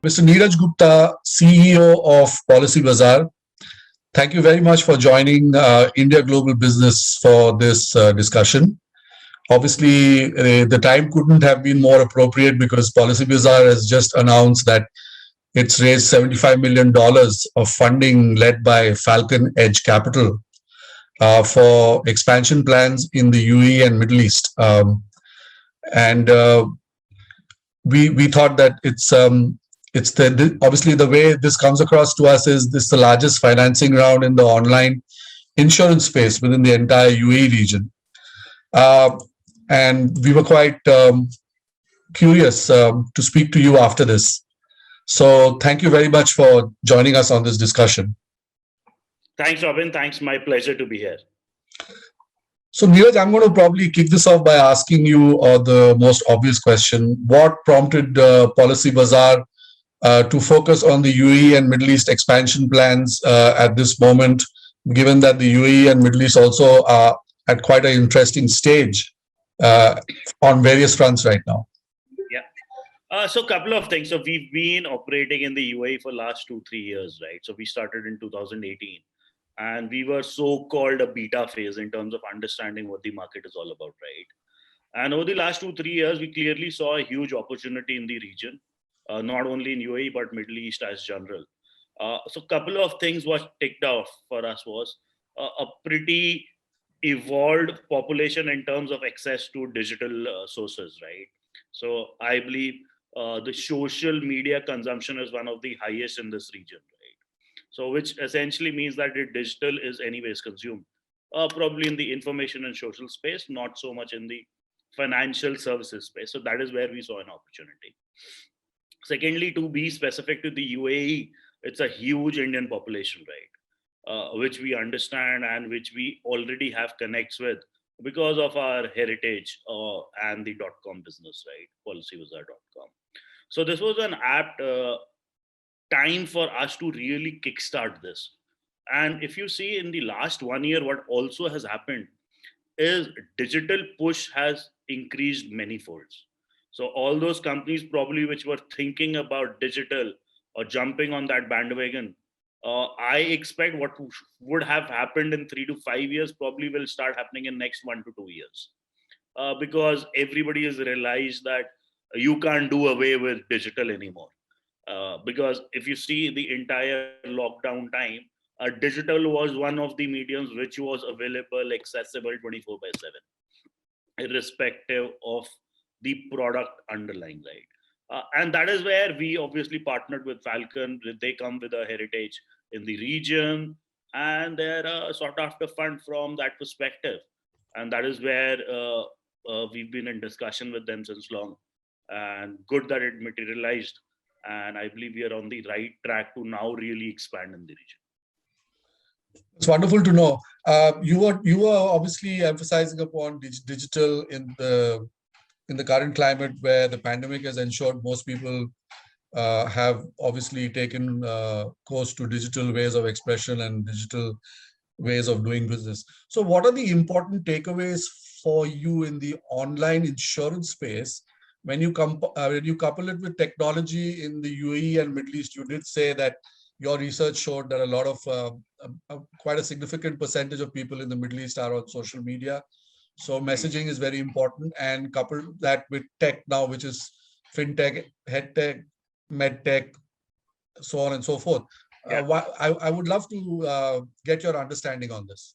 Mr. Neeraj Gupta, CEO of PolicyBazaar, thank you very much for joining India Global Business for this discussion. Obviously, the time couldn't have been more appropriate because PolicyBazaar has just announced that it's raised $75 million of funding led by Falcon Edge Capital for expansion plans in the UAE and Middle East. And we thought that it's obviously the way this comes across to us is this the largest financing round in the online insurance space within the entire UAE region. And we were quite curious to speak to you after this. So thank you very much for joining us on this discussion. Thanks, Robin. Thanks. My pleasure to be here. So Neeraj, I'm going to probably kick this off by asking you the most obvious question. What prompted PolicyBazaar to focus on the UAE and Middle East expansion plans at this moment, given that the UAE and Middle East also are at quite an interesting stage on various fronts right now? Yeah. So a couple of things. So we've been operating in the UAE for last 2-3 years, right? So we started in 2018. And we were so-called a beta phase in terms of understanding what the market is all about, right? And over the last 2-3 years, we clearly saw a huge opportunity in the region, not only in UAE, but Middle East as general. So a couple of things what ticked off for us was a pretty evolved population in terms of access to digital sources, right? So I believe the social media consumption is one of the highest in this region, right? So which essentially means that the digital is anyways consumed, probably in the information and social space, not so much in the financial services space. So that is where we saw an opportunity. Secondly, to be specific to the UAE, it's a huge Indian population, right? Which we understand and which we already have connects with because of our heritage and the .com business, right? PolicyBazaar.com. So this was an apt time for us to really kickstart this. And if you see in the last 1 year, what also has happened is digital push has increased many folds. So all those companies probably which were thinking about digital or jumping on that bandwagon, I expect what would have happened in 3 to 5 years probably will start happening in next 1 to 2 years. Because everybody has realized that you can't do away with digital anymore. Because if you see the entire lockdown time, digital was one of the mediums which was available, accessible 24/7, irrespective of the product underlying, right? And that is where we obviously partnered with Falcon. They come with a heritage in the region, and they're sought after fund from that perspective. And that is where we've been in discussion with them since long. And good that it materialized. And I believe we are on the right track to now really expand in the region. It's wonderful to know. You were obviously emphasizing upon digital in the current climate where the pandemic has ensured most people have obviously taken course to digital ways of expression and digital ways of doing business. So what are the important takeaways for you in the online insurance space when you couple it with technology in the UAE and Middle East? You did say that your research showed that a lot of quite a significant percentage of people in the Middle East are on social media. So messaging is very important, and couple that with tech now, which is fintech, headtech, medtech, so on and so forth. Yeah. I would love to get your understanding on this.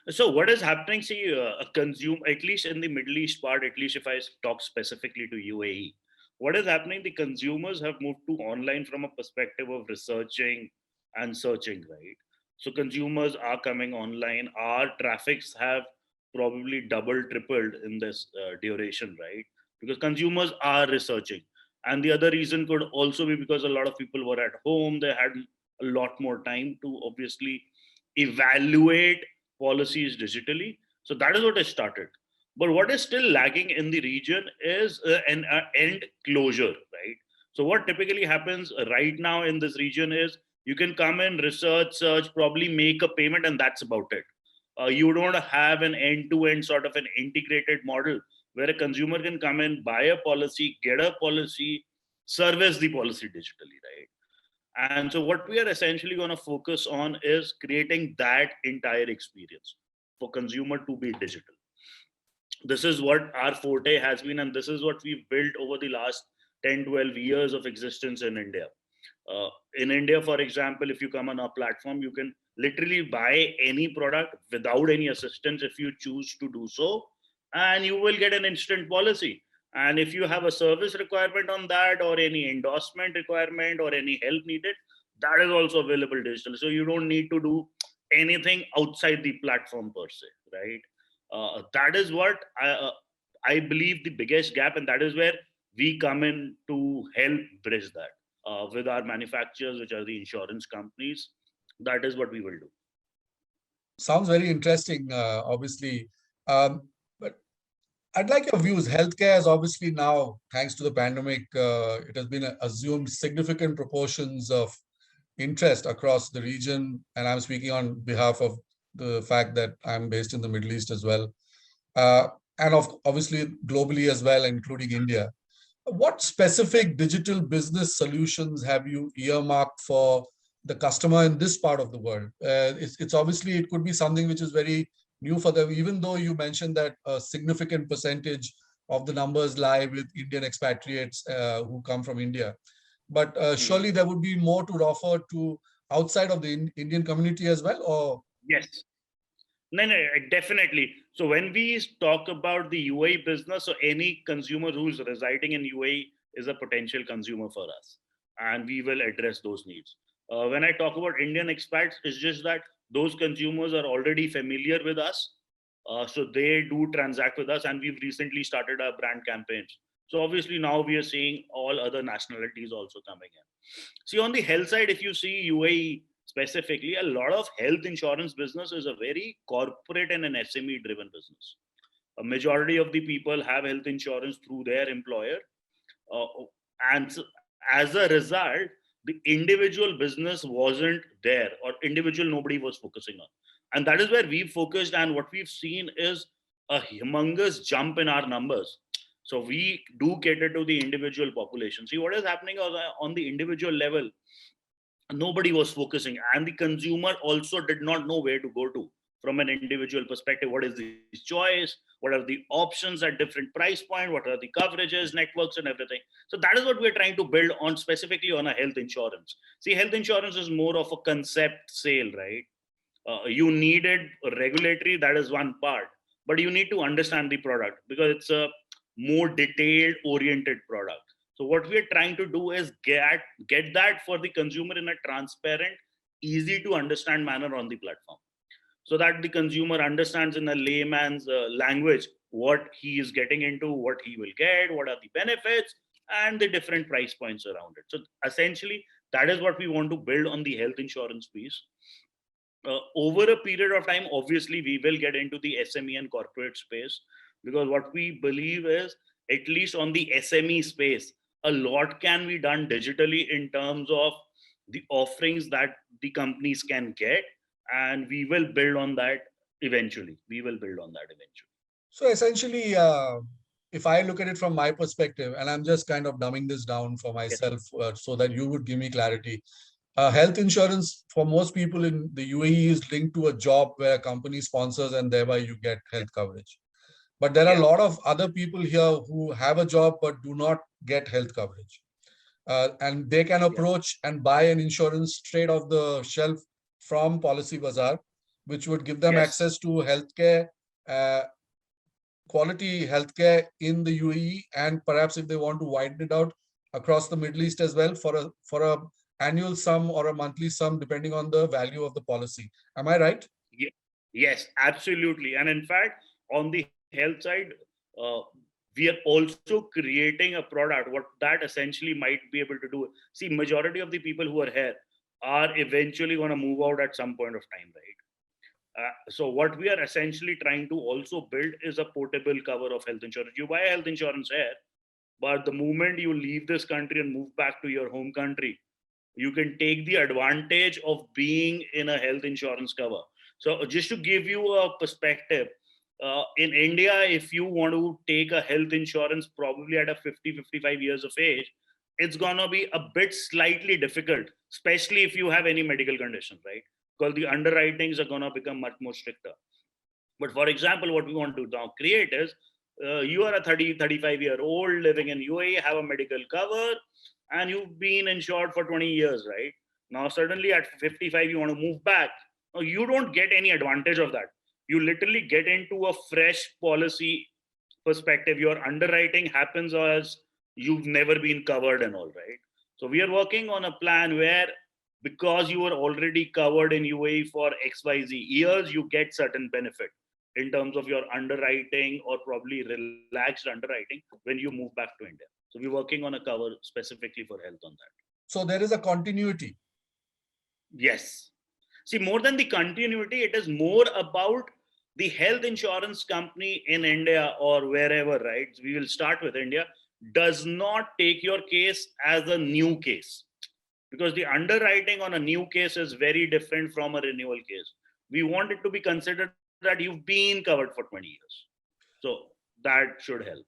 So what is happening, see, at least in the Middle East part, at least if I talk specifically to UAE, what is happening, the consumers have moved to online from a perspective of researching and searching, right? So consumers are coming online. Our traffics have probably doubled, tripled in this duration, right? Because consumers are researching. And the other reason could also be because a lot of people were at home. They had a lot more time to obviously evaluate policies digitally. So that is what has started. But what is still lagging in the region is an end closure, right? So what typically happens right now in this region is you can come in, research, search, probably make a payment, and that's about it. You don't have an end-to-end sort of an integrated model where a consumer can come in, buy a policy, get a policy, service the policy digitally, right? And so what we are essentially going to focus on is creating that entire experience for consumer to be digital. This is what our forte has been, and this is what we've built over the last 10, 12 years of existence in India. In India, for example, if you come on our platform, you can literally buy any product without any assistance if you choose to do so, and you will get an instant policy. And if you have a service requirement on that, or any endorsement requirement, or any help needed, that is also available digital. So you don't need to do anything outside the platform per se, right? That is what I believe the biggest gap, and that is where we come in to help bridge that with our manufacturers, which are the insurance companies. That is what we will do. Sounds very interesting, obviously. But I'd like your views. Healthcare is obviously now, thanks to the pandemic, it has been assumed significant proportions of interest across the region. And I'm speaking on behalf of the fact that I'm based in the Middle East as well. And obviously globally as well, including India. What specific digital business solutions have you earmarked for the customer in this part of the world? It's obviously, it could be something which is very new for them, even though you mentioned that a significant percentage of the numbers lie with Indian expatriates who come from India. But surely there would be more to offer to outside of the Indian community as well, or? Yes. No, definitely. So when we talk about the UAE business, so any consumer who's residing in UAE is a potential consumer for us, and we will address those needs. When I talk about Indian expats, it's just that those consumers are already familiar with us, so they do transact with us, and we've recently started our brand campaigns. So obviously now we are seeing all other nationalities also coming in. See, on the health side, if you see UAE specifically, a lot of health insurance business is a very corporate and an SME driven business. A majority of the people have health insurance through their employer. Uh, and as a result, the individual business wasn't there, or individual nobody was focusing on. And that is where we've focused. And what we've seen is a humongous jump in our numbers. So we do cater to the individual population. See, what is happening on the individual level, nobody was focusing, and the consumer also did not know where to go to from an individual perspective. What is the choice, what are the options at different price point, what are the coverages, networks, and everything. So that is what we're trying to build on, specifically on a health insurance. See, health insurance is more of a concept sale, right? You needed regulatory, that is one part, but you need to understand the product because it's a more detailed oriented product. So what we are trying to do is get that for the consumer in a transparent, easy to understand manner on the platform, so that the consumer understands in a layman's language what he is getting into, what he will get, what are the benefits, and the different price points around it. So essentially, that is what we want to build on the health insurance piece. Over a period of time, obviously, we will get into the SME and corporate space, because what we believe is, at least on the SME space, a lot can be done digitally in terms of the offerings that the companies can get, and we will build on that eventually. So essentially, if I look at it from my perspective, and I'm just kind of dumbing this down for Yes. myself so that you would give me clarity. Health insurance for most people in the UAE is linked to a job where a company sponsors and thereby you get health coverage. But there are a lot of other people here who have a job but do not get health coverage. And they can approach and buy an insurance straight off the shelf from PolicyBazaar, which would give them access to healthcare, quality healthcare in the UAE, and perhaps if they want to widen it out across the Middle East as well for a annual sum or a monthly sum, depending on the value of the policy. Am I right? Yes, absolutely. And in fact, on the health side, uh, we are also creating a product. What that essentially might be able to do. See, majority of the people who are here are eventually going to move out at some point of time, right? So what we are essentially trying to also build is a portable cover of health insurance. You buy health insurance here, but the moment you leave this country and move back to your home country, you can take the advantage of being in a health insurance cover. So just to give you a perspective, in India, if you want to take a health insurance probably at a 50, 55 years of age, it's going to be a bit slightly difficult, especially if you have any medical condition, right? Because the underwritings are going to become much more stricter. But for example, what we want to now create is you are a 30, 35-year-old living in UAE, have a medical cover, and you've been insured for 20 years, right? Now, suddenly at 55, you want to move back. Now, you don't get any advantage of that. You literally get into a fresh policy perspective. Your underwriting happens as you've never been covered and all, right? So we are working on a plan where, because you were already covered in UAE for XYZ years, you get certain benefit in terms of your underwriting, or probably relaxed underwriting when you move back to India. So we're working on a cover specifically for health on that. So there is a continuity. Yes. See, more than the continuity, it is more about the health insurance company in India or wherever, right? We will start with India, does not take your case as a new case, because the underwriting on a new case is very different from a renewal case. We want it to be considered that you've been covered for 20 years. So that should help.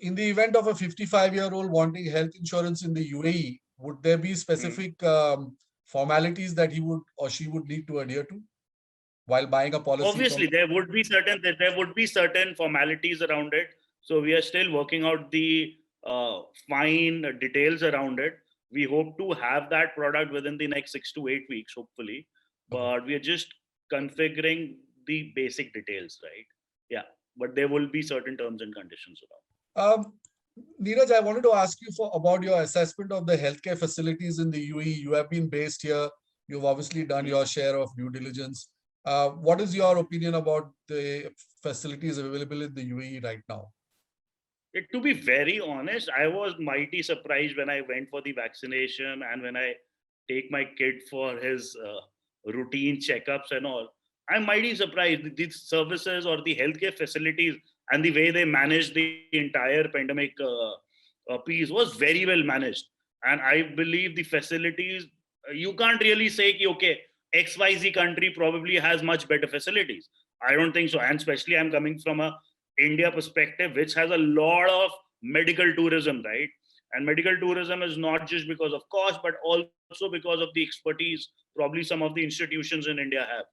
In the event of a 55-year-old wanting health insurance in the UAE, would there be specific formalities that he would or she would need to adhere to while buying a policy? Obviously, there would be certain formalities around it. So we are still working out the fine details around it. We hope to have that product within the next 6 to 8 weeks, hopefully. But we are just configuring the basic details, right? Yeah, but there will be certain terms and conditions around. Neeraj, I wanted to ask you about your assessment of the healthcare facilities in the UAE. You have been based here. You've obviously done your share of due diligence. What is your opinion about the facilities available in the UAE right now? To be very honest, I was mighty surprised when I went for the vaccination and when I take my kid for his routine checkups and all. I'm mighty surprised. These services or the healthcare facilities and the way they managed the entire pandemic piece was very well managed. And I believe the facilities, you can't really say, okay, XYZ country probably has much better facilities. I don't think so. And especially I'm coming from a India perspective, which has a lot of medical tourism, right? And medical tourism is not just because of cost, but also because of the expertise probably some of the institutions in India have.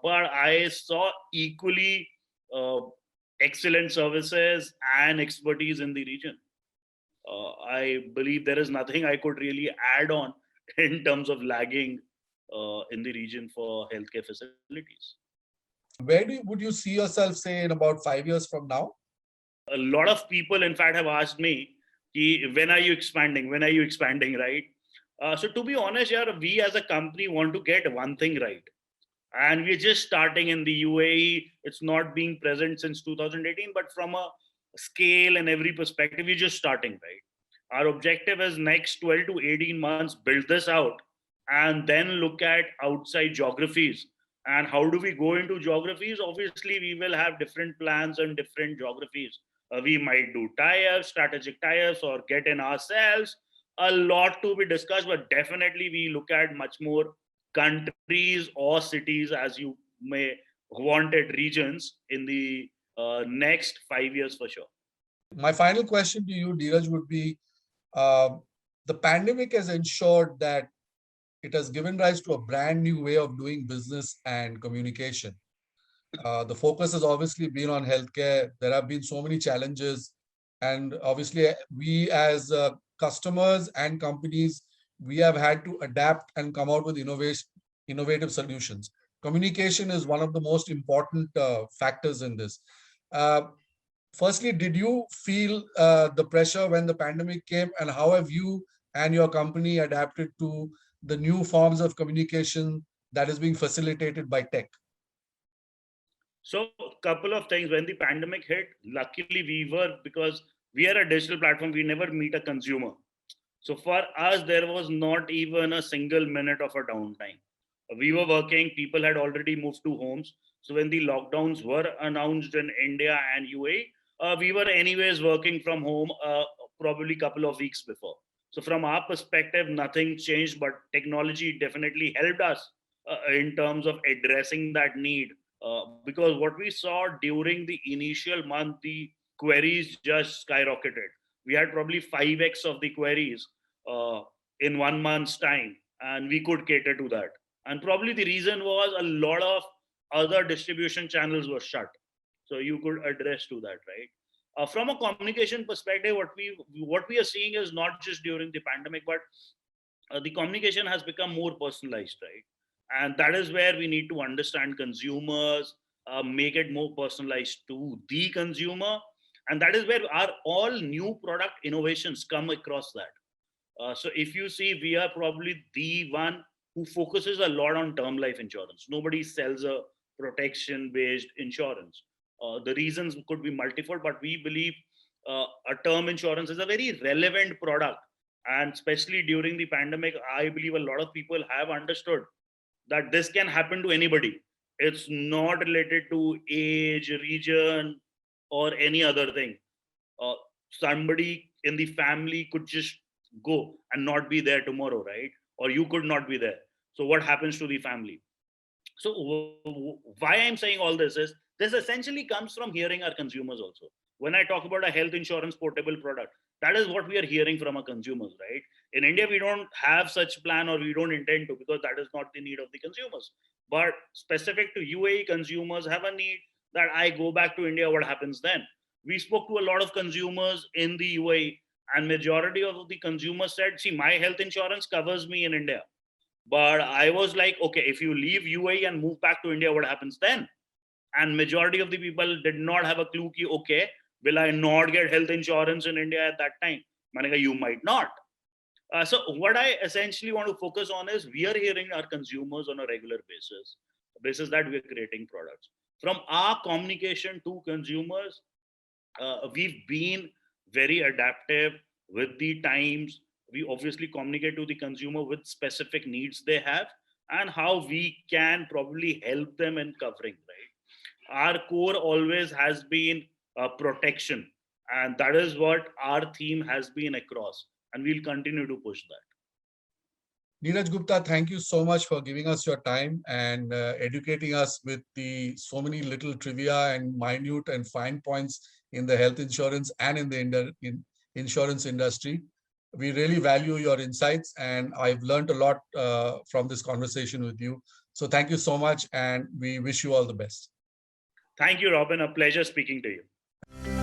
But I saw equally uh, excellent services and expertise in the region. I believe there is nothing I could really add on in terms of lagging in the region for healthcare facilities. Where would you see yourself, say, in about 5 years from now? A lot of people, in fact, have asked me, when are you expanding? When are you expanding, right? So to be honest, yeah, we as a company want to get one thing right. And we're just starting in the UAE. It's not being present since 2018, but from a scale and every perspective, we're just starting, right? Our objective is next 12 to 18 months, build this out, and then look at outside geographies. And how do we go into geographies? Obviously, we will have different plans and different geographies. We might do tie-ups, strategic tie-ups, or get in ourselves. A lot to be discussed, but definitely we look at much more countries or cities, as you may wanted, regions in the next 5 years for sure. My final question to you, Neeraj, would be the pandemic has ensured that it has given rise to a brand new way of doing business and communication. The focus has obviously been on healthcare. There have been so many challenges. And obviously, we as customers and companies, we have had to adapt and come out with innovative solutions. Communication is one of the most important factors in this. Firstly, did you feel the pressure when the pandemic came, and how have you and your company adapted to the new forms of communication that is being facilitated by tech? So a couple of things. When the pandemic hit, luckily because we are a digital platform, we never meet a consumer. So for us, there was not even a single minute of a downtime. We were working, people had already moved to homes. So when the lockdowns were announced in India and UAE, we were anyways working from home probably a couple of weeks before. So from our perspective, nothing changed, but technology definitely helped us in terms of addressing that need. Because what we saw during the initial month, the queries just skyrocketed. we had probably 5x of the queries in 1 month's time, and we could cater to that. And probably the reason was a lot of other distribution channels were shut, so you could address to that, right? From a communication perspective, what we are seeing is not just during the pandemic, but the communication has become more personalized, right? And that is where we need to understand consumers, make it more personalized to the consumer, and that is where our all new product innovations come across that. So if you see, we are probably the one who focuses a lot on term life insurance. Nobody sells a protection based insurance. The reasons could be multiple, but we believe a term insurance is a very relevant product. And especially during the pandemic, I believe a lot of people have understood that this can happen to anybody. It's not related to age, region, or any other thing. Uh, Somebody in the family could just go and not be there tomorrow, right? Or you could not be there. So what happens to the family? So why I'm saying all this essentially comes from hearing our consumers also. When I talk about a health insurance portable product, that is what we are hearing from our consumers, right? In India, we don't have such plan, or we don't intend to, because that is not the need of the consumers. But specific to UAE, consumers have a need that I go back to India, what happens then? We spoke to a lot of consumers in the UAE, and majority of the consumers said, see, my health insurance covers me in India. But I was like, okay, if you leave UAE and move back to India, what happens then? And majority of the people did not have a clue ki, okay, will I not get health insurance in India at that time? Manega, you might not. So what I essentially want to focus on is, we are hearing our consumers on a regular basis that we are creating products. From our communication to consumers, we've been very adaptive with the times. We obviously communicate to the consumer with specific needs they have, and how we can probably help them in covering, right? Our core always has been protection, and that is what our theme has been across, and we'll continue to push that. Neeraj Gupta, thank you so much for giving us your time and educating us with the so many little trivia and minute and fine points in the health insurance and in the insurance industry. We really value your insights, and I've learned a lot from this conversation with you. So thank you so much, and we wish you all the best. Thank you, Robin. A pleasure speaking to you.